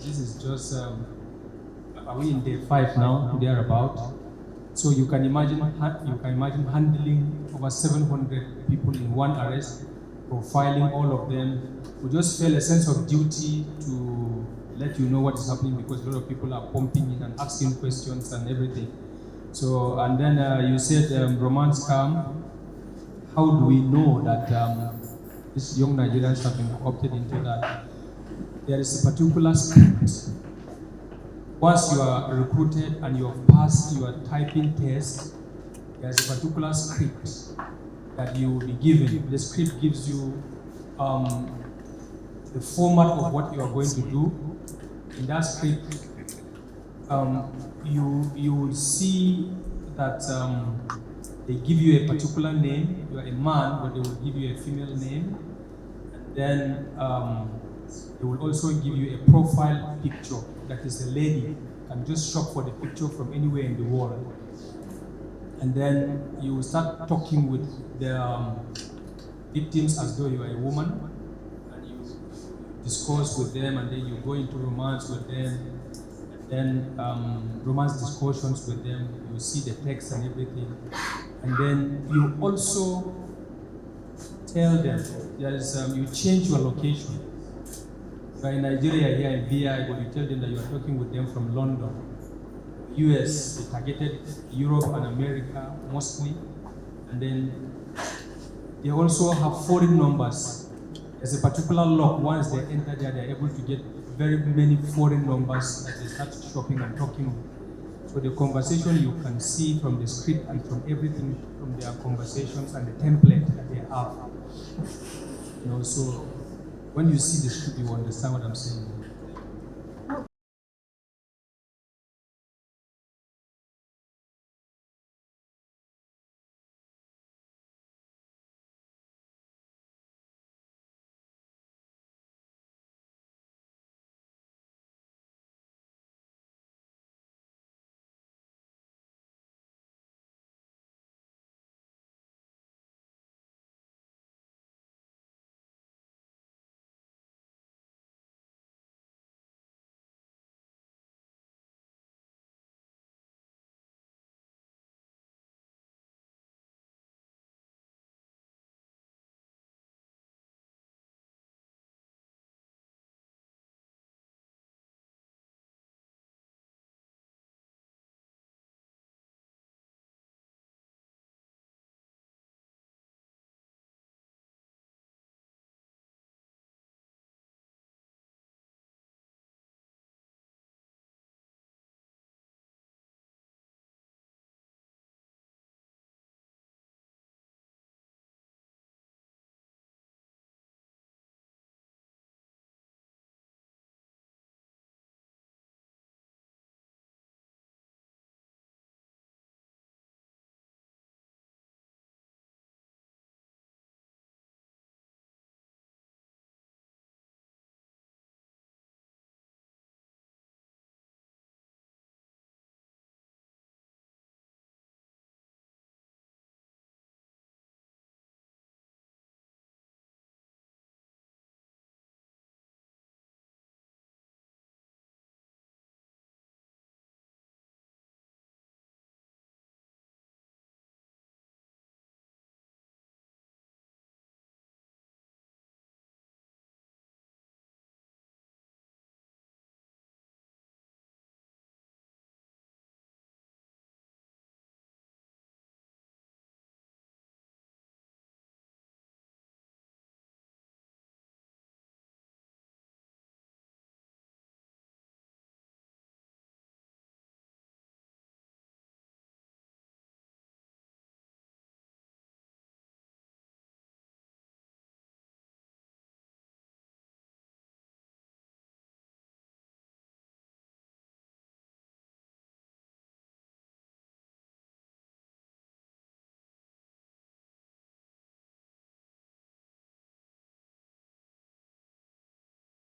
This is just, are we in day 5 now, thereabout? So you can imagine handling over 700 people in one arrest, profiling all of them. We just feel a sense of duty to let you know what is happening, because a lot of people are pumping in and asking questions and everything. So, and then you said romance scam. How do we know that these young Nigerians have been opted into that? There is a particular script. Once you are recruited and you have passed your typing test, there's a particular script that you will be given. The script gives you the format of what you are going to do. In that script, you will see that they give you a particular name. You are a man, but they will give you a female name. And then they will also give you a profile picture that is a lady. You can just shop for the picture from anywhere in the world. And then you will start talking with the victims as though you are a woman. And you discuss with them, and then you go into romance with them. And then romance discussions with them. You see the text and everything. And then you also tell them, you change your location. You are in Nigeria here in VI, but you tell them that you are talking with them from London, US. They targeted Europe and America mostly. And then they also have foreign numbers. There's a particular lock. Once they enter there, they're able to get very many foreign numbers that they start shopping and talking with. So the conversation you can see from the script and from everything from their conversations and the template that they have. So when you see the script, you understand what I'm saying.